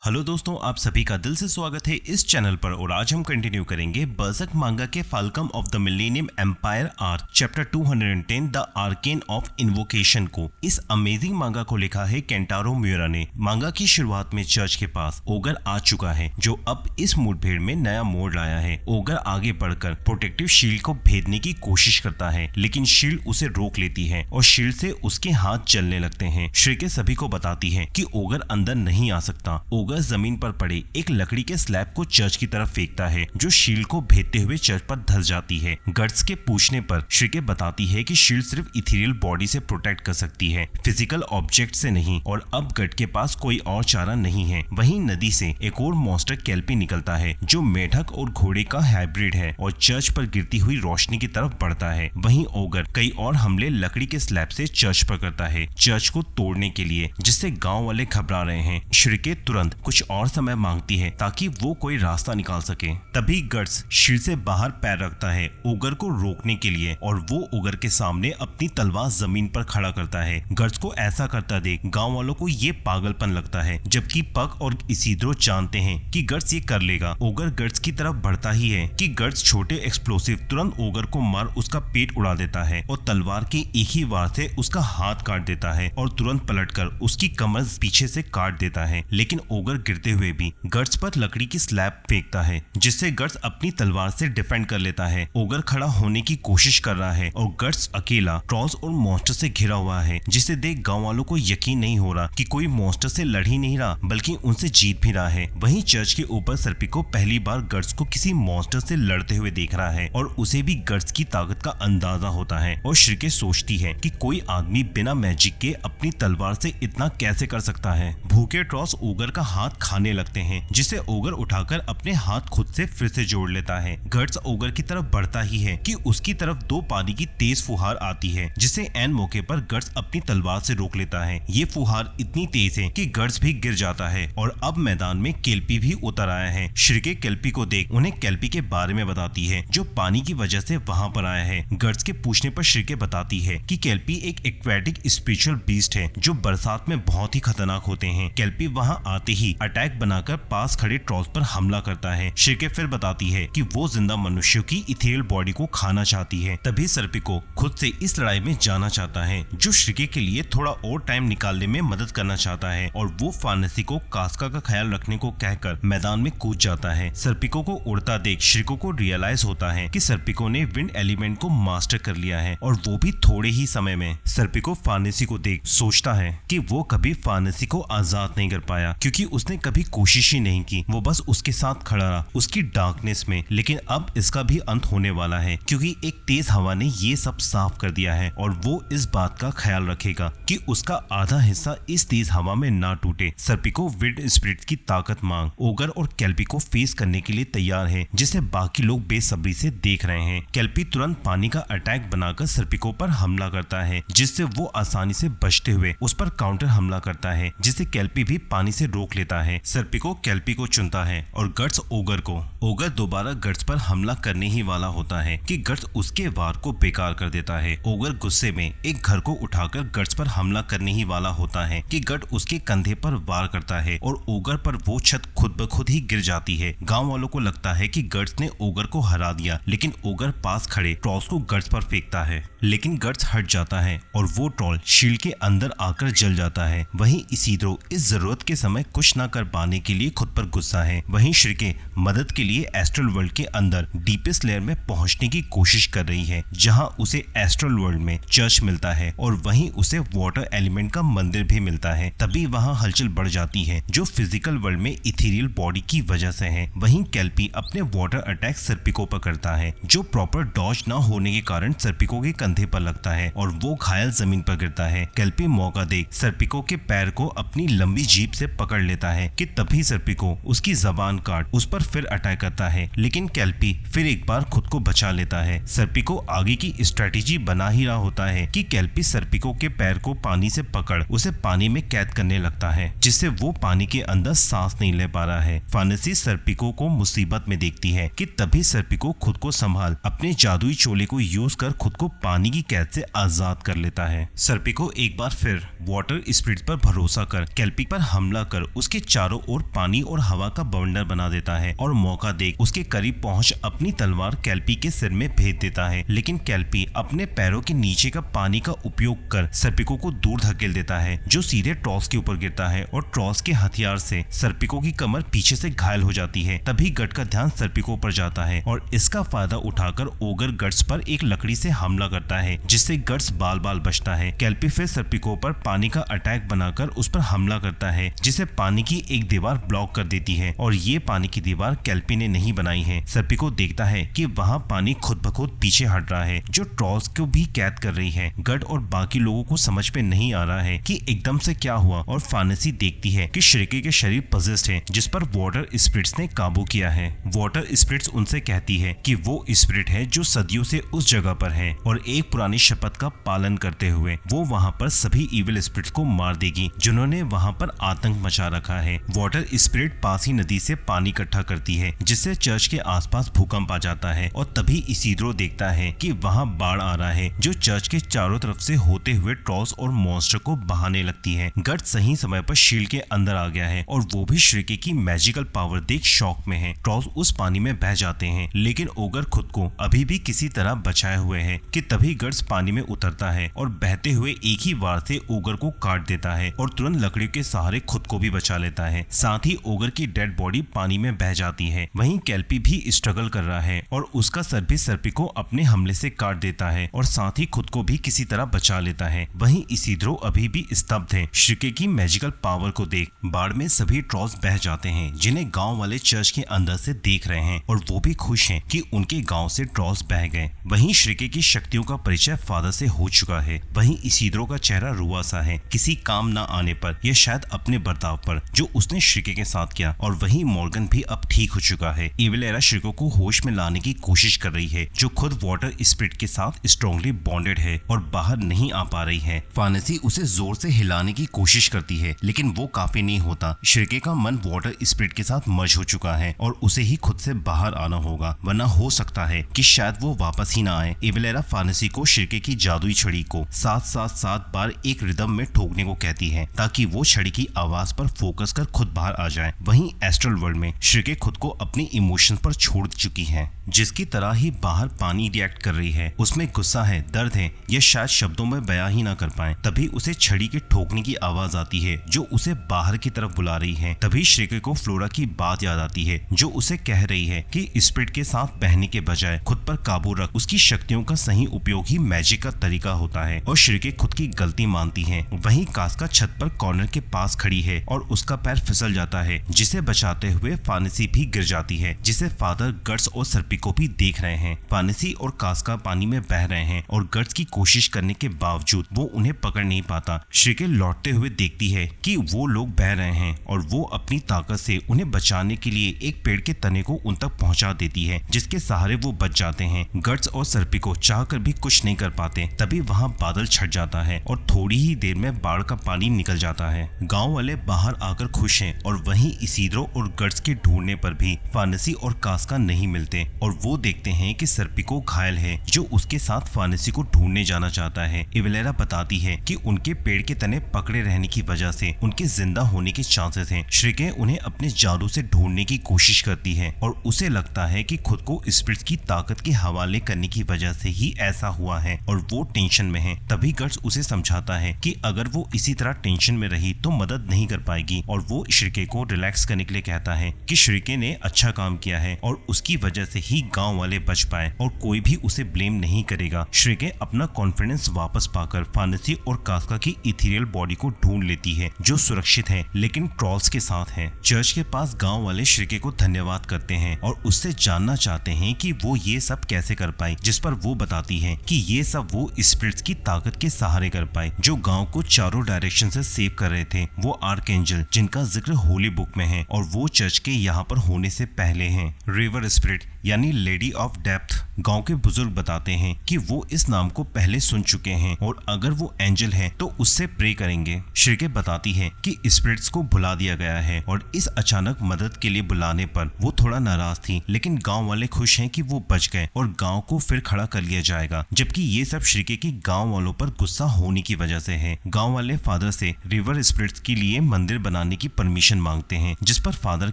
Hello दोस्तों, आप सभी का दिल से स्वागत है इस चैनल पर। और आज हम कंटिन्यू करेंगे बर्ज़र्क मांगा के Falcon of the millennium empire arc chapter 210 the arcane of invocation को। इस अमेजिंग मांगा को लिखा है केंटारो म्यूरा ने। मांगा की शुरुआत में चर्च के पास ओगर आ चुका है, जो अब इस मुठभेड़ में नया मोड़ लाया है। ओगर आगे बढ़कर प्रोटेक्टिव शील्ड को भेदने की कोशिश करता है, लेकिन शील्ड उसे रोक लेती है और शील्ड से उसके हाथ जलने लगते हैं। श्रेके सभी को बताती है कि ओगर अंदर नहीं आ सकता। ओगर जमीन पर पड़े एक लकड़ी के स्लैब को चर्च की तरफ फेंकता है, जो शील्ड को भेदते हुए चर्च पर धंस जाती है। गट्स के पूछने पर श्रेके बताती है कि शील्ड सिर्फ इथेरियल बॉडी से प्रोटेक्ट कर सकती है, फिजिकल ऑब्जेक्ट से नहीं, और अब गट के पास कोई और चारा नहीं है। वहीं नदी से एक और मॉन्स्टर केल्पी निकलता है, जो मेढक और घोड़े का हाइब्रिड है और चर्च पर गिरती हुई रोशनी की तरफ बढ़ता है। वहीं ओगर कई और हमले लकड़ी के स्लैब से चर्च पर करता है, चर्च को तोड़ने के लिए, जिससे गांव वाले घबरा रहे हैं। श्रेके तुरंत कुछ और समय मांगती है ताकि वो कोई रास्ता निकाल सके। तभी गट्स शील्ड से बाहर पैर रखता है ओगर को रोकने के लिए, और वो ओगर के सामने अपनी तलवार जमीन पर खड़ा करता है। गट्स को ऐसा करता देख गांव वालों को ये पागलपन लगता है, जबकि पग और इसीद्रो जानते हैं कि गट्स ये कर लेगा। ओगर गट्स की तरफ बढ़ता ही है कि गट्स छोटे एक्सप्लोसिव तुरंत ओगर को मार उसका पेट उड़ा देता है और तलवार के एक ही वार से उसका हाथ काट देता है और तुरंत पलटकर उसकी कमर पीछे से काट देता है। लेकिन ओगर गिरते हुए भी गट्स पर लकड़ी की स्लैब फेंकता है, जिससे गट्स अपनी तलवार से डिफेंड कर लेता है। ओगर खड़ा होने की कोशिश कर रहा है और गट्स अकेला ट्रॉल्स और मॉन्स्टर से घिरा हुआ है, जिसे देख गांव वालों को यकीन नहीं हो रहा कि कोई मॉन्स्टर से लड़ ही नहीं रहा, बल्कि उनसे जीत भी रहा है। वहीं चर्च के ऊपर सर्पिको पहली बार गट्स को किसी मॉन्स्टर से लड़ते हुए देख रहा है और उसे भी गट्स की ताकत का अंदाजा होता है। और श्रेके सोचती है कि कोई आदमी बिना मैजिक के अपनी तलवार से इतना कैसे कर सकता है। भूखे ट्रॉल्स ओगर का हाथ खाने लगते हैं, जिसे ओगर उठाकर अपने हाथ खुद से फिर से जोड़ लेता है। गट्स ओगर की तरफ बढ़ता ही है कि उसकी तरफ दो पानी की तेज फुहार आती है, जिसे एन मौके पर गट्स अपनी तलवार से रोक लेता है। ये फुहार इतनी तेज है कि गट्स भी गिर जाता है और अब मैदान में केल्पी भी उतर आया है। श्रेके केल्पी को देख उन्हें केल्पी के बारे में बताती है, जो पानी की वजह से वहाँ पर आया है। गट्स के पूछने पर श्रेके बताती है कि केल्पी एक एक्वेटिक स्पिरिचुअल बीस्ट है, जो बरसात में बहुत ही खतरनाक होते हैं। केल्पी वहाँ आते ही अटैक बनाकर पास खड़े ट्रॉल्स पर हमला करता है। श्रेके फिर बताती है कि वो जिंदा मनुष्यों की इथेरियल बॉडी को खाना चाहती है। तभी सर्पिको खुद से इस लड़ाई में जाना चाहता है, जो श्रेके के लिए थोड़ा और टाइम निकालने में मदद करना चाहता है, और वो फार्नेसी को कास्का का ख्याल रखने को कहकर मैदान में कूद जाता है। सर्पिको को उड़ता देख श्रेको को रियलाइज होता है कि सर्पिको ने विंड एलिमेंट को मास्टर कर लिया है, और वो भी थोड़े ही समय में। सर्पिको फार्नेसी को देख सोचता है कि वो कभी फार्नेसी को आजाद नहीं कर पाया, क्योंकि उसने कभी कोशिश ही नहीं की। वो बस उसके साथ खड़ा रहा उसकी डार्कनेस में। लेकिन अब इसका भी अंत होने वाला है, क्योंकि एक तेज हवा ने ये सब साफ कर दिया है, और वो इस बात का ख्याल रखेगा कि उसका आधा हिस्सा इस तेज हवा में ना टूटे। सर्पिको विंड स्पिरिट की ताकत मांग ओगर और केल्पी को फेस करने के लिए तैयार है, जिसे बाकी लोग बेसब्री से देख रहे हैं। केल्पी तुरंत पानी का अटैक बनाकर सर्पिको पर हमला करता है, जिससे वो आसानी से बचते हुए उस पर काउंटर हमला करता है, जिसे केल्पी भी पानी से रोक लेता है। सर्पिको केल्पी को चुनता है और गट्स ओगर को। ओगर दोबारा गट्स पर हमला करने ही वाला होता है कि गट्स उसके वार को बेकार कर देता है। ओगर गुस्से में एक घर को उठाकर गट्स पर हमला करने ही वाला होता है कि गट उसके कंधे पर वार करता है और ओगर पर वो छत खुद ब खुद ही गिर जाती है। गांव वालों को लगता है कि गट्स ने ओगर को हरा दिया, लेकिन ओगर पास खड़े ट्रॉल्स को गट्स पर फेंकता है, लेकिन गट्स हट जाता है और वो ट्रॉल शील्ड के अंदर आकर जल जाता है। वहीं इसीद्रो इस जरूरत के समय कुछ न कर पाने के लिए खुद पर गुस्सा है। वहीं श्रेके मदद के लिए एस्ट्रल वर्ल्ड के अंदर डीपेस्ट लेयर में पहुंचने की कोशिश कर रही है, जहां उसे एस्ट्रल वर्ल्ड में चर्च मिलता है और वहीं उसे वाटर एलिमेंट का मंदिर भी मिलता है। तभी वहां हलचल बढ़ जाती है, जो फिजिकल वर्ल्ड में इथेरियल बॉडी की वजह से है। वहीं केल्पी अपने वाटर अटैक सर्पिको पर करता है, जो प्रॉपर डॉज न होने के कारण सर्पिको के कंधे पर लगता है और वो घायल जमीन पर गिरता है। केल्पी मौका देख सर्पिको के पैर को अपनी लंबी जीभ से पकड़ लेता है कि तभी सर्पिको उसकी जबान काट उस पर फिर अटैक करता है, लेकिन केल्पी फिर एक बार खुद को बचा लेता है। सर्पिको आगे की स्ट्रेटेजी बना ही रहा होता है कि केल्पी सर्पिको के पैर को पानी से पकड़ उसे पानी में कैद करने लगता है, जिससे वो पानी के अंदर सांस नहीं ले पा रहा है। फार्नेसी सर्पिको को मुसीबत में देखती है कि तभी सर्पिको खुद को संभाल अपने जादुई चोले को यूज कर खुद को पानी की कैद से आजाद कर लेता है। सर्पिको एक बार फिर वाटर स्पिरिट पर भरोसा कर केल्पी पर हमला कर उसके उसके चारों ओर पानी और हवा का बवंडर बना देता है और मौका देख उसके करीब पहुंच अपनी तलवार कैल्पी के सिर में भेज देता है। लेकिन कैल्पी अपने पैरों के नीचे का पानी का उपयोग कर सर्पिको को दूर धकेल देता है, जो सीधे ट्रॉस के ऊपर गिरता है और ट्रॉस के हथियार से सर्पिको की कमर पीछे से घायल हो जाती है। तभी गट का ध्यान सर्पिको पर जाता है और इसका फायदा उठाकर ओगर गट्स पर एक लकड़ी से हमला करता है, जिससे गट्स बाल बाल बचता है। कैल्पी फिर सर्पिको पर पानी का अटैक बनाकर उस पर हमला करता है, जिसे पानी की एक दीवार ब्लॉक कर देती है और ये पानी की दीवार कैल्पी ने नहीं बनाई है। सर्पिको देखता है कि वहाँ पानी खुद ब खुद पीछे हट रहा है, जो ट्रॉस को भी कैद कर रही है। गट और बाकी लोगों को समझ में नहीं आ रहा है कि एकदम से क्या हुआ और फानेसी देखती है कि श्रिके के शरीर पजेस्ड है, जिस पर वाटर स्पिरिट्स ने काबू किया है। वाटर स्पिरिट्स उनसे कहती है कि वो स्पिरिट है जो सदियों से उस जगह पर है और एक पुरानी शपथ का पालन करते हुए वो वहाँ पर सभी इविल स्पिरिट्स को मार देगी जिन्होंने वहाँ पर आतंक मचा रखा है। वाटर स्पिरिट पास ही नदी से पानी इकट्ठा करती है, जिससे चर्च के आसपास भूकंप आ जाता है और तभी इसीद्रो देखता है कि वहाँ बाढ़ आ रहा है, जो चर्च के चारों तरफ से होते हुए ट्रॉस और मॉन्स्टर को बहाने लगती है। गट सही समय पर शील्ड के अंदर आ गया है और वो भी श्रिके की मैजिकल पावर देख शॉक में है। ट्रॉस उस पानी में बह जाते हैं, लेकिन ओगर खुद को अभी भी किसी तरह बचाए हुए है कि तभी गट्स पानी में उतरता है और बहते हुए एक ही वार से ओगर को काट देता है और तुरंत लकड़ियों के सहारे खुद को भी बचा लेता है। साथ ही ओगर की डेड बॉडी पानी में बह जाती है। वहीं कैल्पी भी स्ट्रगल कर रहा है और उसका सर भी सर्पिको अपने हमले से काट देता है और साथ ही खुद को भी किसी तरह बचा लेता है। वहीं इसीद्रो अभी भी स्तब्ध है श्रिके की मैजिकल पावर को देख। बाढ़ में सभी ट्रॉस बह जाते हैं, जिन्हें गांव वाले चर्च के अंदर से देख रहे हैं और वो भी खुश हैं कि उनके गांव से ट्रॉस बह गए। वहीं श्रिके की शक्तियों का परिचय फादर से हो चुका है। वहीं इसीद्रो का चेहरा रुआ सा है, किसी काम न आने पर या शायद अपने बर्ताव पर जो उसने श्रिके के साथ किया। और वहीं मॉर्गन भी अब ठीक हो चुका है। इविलेरा श्रिको को होश में लाने की कोशिश कर रही है, जो खुद वाटर स्पिरिट के साथ स्ट्रॉन्गली बॉन्डेड है और बाहर नहीं आ पा रही है। फानेसी उसे जोर से हिलाने की कोशिश करती है, लेकिन वो काफी नहीं होता। श्रिके का मन वाटर स्पिरिट के साथ मर्ज हो चुका है और उसे ही खुद से बाहर आना होगा, वरना हो सकता है कि शायद वो वापस ही ना आए। इविलेरा फानेसी को श्रिके की जादुई छड़ी को 7 बार एक रिदम में ठोकने को कहती है, ताकि वो छड़ी की आवाज पर फोकस कर खुद बाहर आ जाए। वहीं एस्ट्रल वर्ल्ड में श्रिके खुद को अपनी इमोशन पर छोड़ चुकी है, जिसकी तरह ही बाहर पानी रिएक्ट कर रही है। उसमें गुस्सा है, दर्द है, यह शायद शब्दों में बयां ही ना कर पाए। तभी उसे छड़ी के ठोकने की आवाज आती है, जो उसे बाहर की तरफ बुला रही है। तभी श्रिके को फ्लोरा की बात याद आती है, जो उसे कह रही है कि स्पिरिट के साथ बहने के बजाय खुद पर काबू रख। उसकी शक्तियों का सही उपयोग ही मैजिक का तरीका होता है और श्रिके खुद की गलती मानती है। वहीं कास्का छत पर कॉर्नर के पास खड़ी है और उसका पैर फिसल जाता है, जिसे बचाते हुए फानेसी भी गिर जाती है, जिसे फादर गट्स और सर्पिको भी देख रहे हैं। फानेसी और कास्का पानी में बह रहे हैं और गट्स की कोशिश करने के बावजूद वो उन्हें पकड़ नहीं पाता। श्रिके लौटते हुए देखती है कि वो लोग बह रहे हैं और वो अपनी ताकत से उन्हें बचाने के लिए एक पेड़ के तने को उन तक पहुंचा देती है, जिसके सहारे वो बच जाते हैं। गट्स और सर्पिको चाहकर भी कुछ नहीं कर पाते। तभी वहाँ बादल छट जाता है और थोड़ी ही देर में बाढ़ का पानी निकल जाता है। गाँव वाले बाहर आकर खुश हैं और वहीं इसीद्रो और गट्स के ढूंढने पर भी फानेसी और कास्का नहीं मिलते और वो देखते हैं कि सर्पिको घायल है, जो उसके साथ फानेसी को ढूंढने जाना चाहता है। इविलेरा बताती है कि उनके पेड़ के तने पकड़े रहने की वजह से उनके जिंदा होने के चांसेस हैं। श्रिके उन्हें अपने जादू से ढूंढने की कोशिश करती है और उसे लगता है कि खुद को स्पिरिट्स की ताकत के हवाले करने की वजह से ही ऐसा हुआ है और वो टेंशन में है। तभी गट्स उसे समझाता है कि अगर वो इसी तरह टेंशन में रही तो मदद नहीं कर पाएगी और वो श्रिके को रिलैक्स करने के लिए कहता है कि श्रिके ने अच्छा काम किया है और उसकी वजह से ही गांव वाले बच पाए और कोई भी उसे ब्लेम नहीं करेगा। श्रिके अपना कॉन्फिडेंस वापस पाकर फानेसी और कास्का की इथेरियल बॉडी को ढूंढ लेती है, जो सुरक्षित है लेकिन ट्रॉल्स के साथ है। चर्च के पास गांव वाले श्रिके को धन्यवाद करते हैं और उससे जानना चाहते हैं कि वो ये सब कैसे कर पाई, जिस पर वो बताती है कि ये सब वो स्पिरिट्स की ताकत के सहारे कर पाए, जो गांव को चारों डायरेक्शन से सेव कर रहे थे। वो आर्कएंजल जिनका जिक्र होली बुक में है और वो चर्च के यहाँ पर होने से पहले हैं। रिवर स्पिरिट यानी लेडी ऑफ डेप्थ। गांव के बुजुर्ग बताते हैं कि वो इस नाम को पहले सुन चुके हैं और अगर वो एंजल है तो उससे प्रे करेंगे। श्रीके बताती है कि स्पिरिट्स को बुला दिया गया है और इस अचानक मदद के लिए बुलाने पर वो थोड़ा नाराज थी, लेकिन गांव वाले खुश हैं कि वो बच गए और गांव को फिर खड़ा कर लिया जाएगा। जबकि ये सब श्रीके की गांव वालों पर गुस्सा होने की वजह से है। गांव वाले फादर से रिवर स्पिरिट्स के लिए मंदिर बनाने की परमिशन मांगते हैं, जिस पर फादर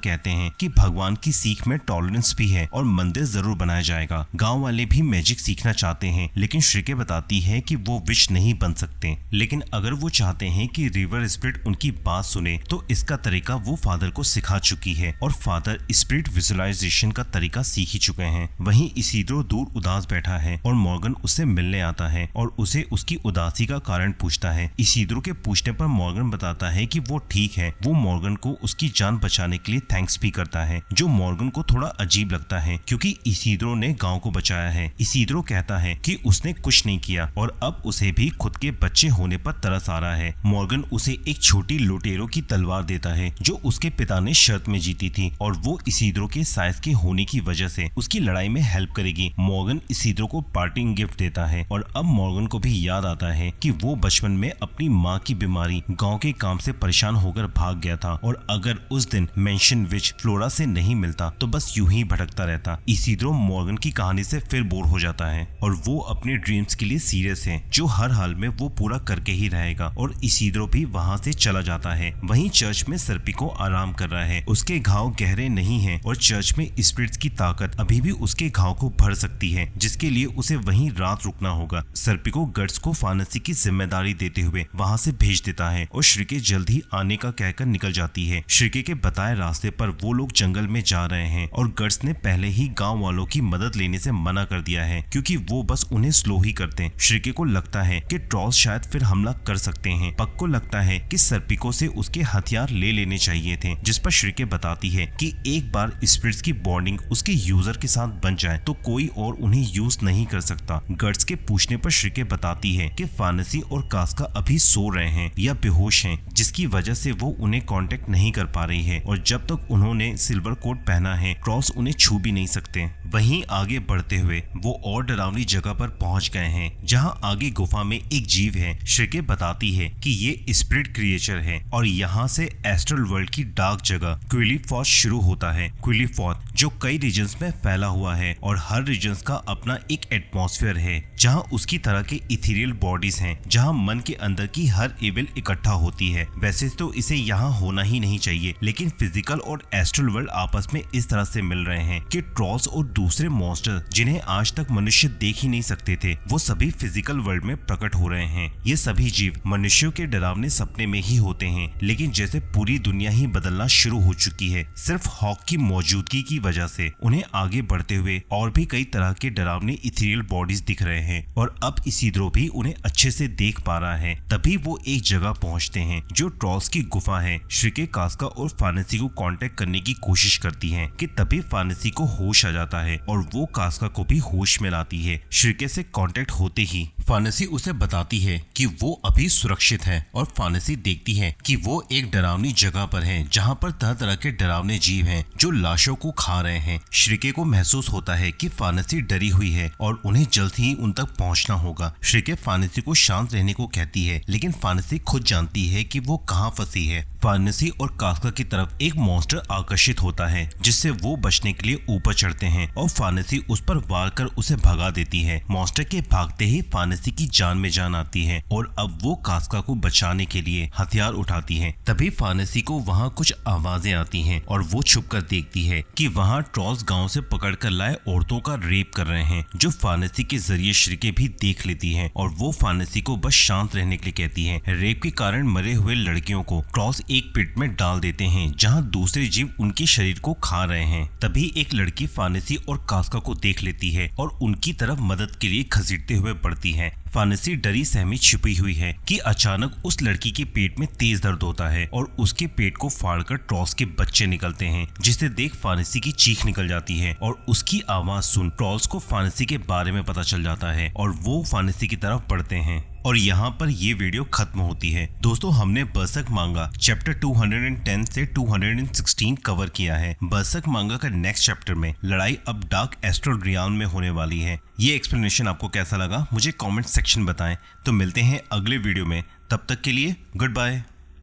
कहते हैं कि भगवान की सीख में टॉलरेंस भी है और मंदिर जरूर बनाया जाएगा। गांव वाले भी मैजिक सीखना चाहते हैं, लेकिन श्रीके बताती है कि वो विश नहीं बन सकते, लेकिन अगर वो चाहते हैं कि रिवर स्पिरिट उनकी बात सुने तो इसका तरीका वो फादर को सिखा चुकी है और फादर स्पिरिट विजुअलाइजेशन का तरीका सीख ही चुके हैं। वहीं इसीद्रो दूर उदास बैठा है और मॉर्गन उससे मिलने आता है और उसे उसकी उदासी का कारण पूछता है। इसीद्रो के पूछने पर मॉर्गन बताता है कि वो ठीक है। वो मॉर्गन को उसकी जान बचाने के लिए थैंक्स भी करता है, जो मॉर्गन को थोड़ा अजीब लगता है क्योंकि इसीद्रो ने गांव को बचाया है। इसीद्रो कहता है कि उसने कुछ नहीं किया और अब उसे भी खुद के बच्चे होने पर तरस आ रहा है। मॉर्गन उसे एक छोटी लुटेरो की तलवार देता है जो उसके पिता ने शर्त में जीती थी और वो इसीद्रो के साइज के होने की वजह से उसकी लड़ाई में हेल्प करेगी। मॉर्गन इसीद्रो को पार्टिंग गिफ्ट देता है और अब मॉर्गन को भी याद आता है कि वो बचपन में अपनी माँ की बीमारी, गांव के काम से परेशान होकर भाग गया था और अगर उस दिन मेंशन विच फ्लोरा से नहीं मिलता तो बस यूं ही भटकता रहता। इसीद्रो मॉर्गन की कहानी से फिर बोर हो जाता है और वो अपने ड्रीम्स के लिए सीरियस है, जो हर हाल में वो पूरा करके ही रहेगा और इसीद्रो भी वहाँ से चला जाता है। वहीं चर्च में सर्पिको आराम कर रहा है। उसके घाव गहरे नहीं हैं और चर्च में स्पिरिट्स की ताकत अभी भी उसके घाव को भर सकती है, जिसके लिए उसे वहीं रात रुकना होगा। सर्पिको गर्ड्स को फांसी की जिम्मेदारी देते हुए वहाँ से भेज देता है और श्रीके जल्द ही आने का कहकर निकल जाती है। श्रीके के बताए रास्ते पर वो लोग जंगल में जा रहे हैं और गर्ड्स ने पहले ही गाँव वालों की मदद लेने से मना कर दिया है क्योंकि वो बस उन्हें स्लो ही करते हैं। श्रीके को लगता है कि ट्रॉल्स शायद फिर हमला कर सकते हैं। पक को लगता है कि सर्पिको से उसके हथियार ले लेने चाहिए थे, जिस पर श्रीके बताती है कि एक बार स्पिरिट्स की बॉन्डिंग उसके यूजर के साथ बन जाए तो कोई और उन्हें यूज नहीं कर सकता। गर्ड्स के पूछने पर श्रीके बताती है कि फानसी और कास्का अभी सो रहे हैं या बेहोश हैं, जिसकी वजह से वो उन्हें कांटेक्ट नहीं कर पा रही है और जब तक उन्होंने सिल्वर कोट पहना है ट्रॉल्स उन्हें छू भी नहीं सकते। वहीं आगे बढ़ते हुए वो और डरावनी जगह पर पहुंच गए हैं जहां आगे गुफा में एक जीव है। श्रीके बताती है कि ये स्पिरिट क्रिएचर है और यहाँ से एस्ट्रल वर्ल्ड की डार्क जगह क्विलिफॉर्थ शुरू होता है। क्विलिफॉर्थ जो कई रीजन्स में फैला हुआ है और हर रीजन्स का अपना एक एटमॉस्फेयर है जहाँ उसकी तरह के इथेरियल बॉडीज हैं, जहाँ मन के अंदर की हर इविल इकट्ठा होती है। वैसे तो इसे यहाँ होना ही नहीं चाहिए, लेकिन फिजिकल और एस्ट्रल वर्ल्ड आपस में इस तरह से मिल रहे हैं कि ट्रॉल्स और दूसरे मॉन्स्टर जिन्हें आज तक मनुष्य देख ही नहीं सकते थे, वो सभी फिजिकल वर्ल्ड में प्रकट हो रहे हैं। ये सभी जीव मनुष्यों के डरावने सपने में ही होते हैं, लेकिन जैसे पूरी दुनिया ही बदलना शुरू हो चुकी है सिर्फ हॉक की मौजूदगी की वजह से, उन्हें आगे बढ़ते हुए और भी कई तरह के डरावने इथेरियल बॉडीज दिख रहे हैं और अब इसीद्रो भी उन्हें अच्छे से देख पा रहा है। तभी वो एक जगह पहुंचते हैं जो ट्रॉल्स की गुफा है। श्रीके कास्का और फानसी को कांटेक्ट करने की कोशिश करती है कि तभी फानसी को होश आ जाता है और वो कास्का को भी होश में लाती है। श्रीके से कांटेक्ट होते ही फानसी उसे बताती है कि वो अभी सुरक्षित है और फानसी देखती है कि वो एक डरावनी जगह पर है जहाँ पर तरह तरह के डरावने जीव हैं जो लाशों को खा रहे हैं। श्रीके को महसूस होता है कि फानसी डरी हुई है और उन्हें जल्द ही उन तक पहुँचना होगा। श्रीके फानसी को शांत रहने को कहती है, लेकिन फानसी खुद जानती है कि वो कहाँ फंसी है। फानसी और कास्का की तरफ एक मॉन्स्टर आकर्षित होता है जिससे वो बचने के लिए ऊपर चढ़ते हैं और फानसी उस पर वार कर उसे भगा देती है। मॉन्स्टर के भागते ही फानसी की जान में जान आती है और अब वो कास्का को बचाने के लिए हथियार उठाती है। तभी फानसी को वहाँ कुछ आवाजें आती हैं और वो छुपकर देखती है कि वहाँ ट्रॉल्स गांव से पकड़कर लाए औरतों का रेप कर रहे हैं, जो फानसी के जरिए श्रीके भी देख लेती है और वो फानसी को बस शांत रहने के लिए कहती है। रेप के कारण मरे हुए लड़कियों को ट्रॉल्स एक पिट में डाल देते हैं जहाँ दूसरे जीव उनके शरीर को खा रहे हैं। तभी एक लड़की फानसी और कास्का को देख लेती है और उनकी तरफ मदद के लिए घसीटते हुए बढ़ती है। फानसी डरी सहमी छिपी हुई है कि अचानक उस लड़की के पेट में तेज दर्द होता है और उसके पेट को फाड़कर ट्रॉल्स के बच्चे निकलते हैं, जिसे देख फानसी की चीख निकल जाती है और उसकी आवाज सुन ट्रॉल्स को फानसी के बारे में पता चल जाता है और वो फानसी की तरफ बढ़ते हैं। और यहाँ पर ये वीडियो खत्म होती है। दोस्तों हमने बरसक मांगा चैप्टर 210 से 216 कवर किया है। बरसक मांगा का नेक्स्ट चैप्टर में लड़ाई अब डार्क एस्ट्रल रियाल्म में होने वाली है। ये एक्सप्लेनेशन आपको कैसा लगा मुझे कमेंट सेक्शन बताएं। तो मिलते हैं अगले वीडियो में, तब तक के लिए गुड बाय।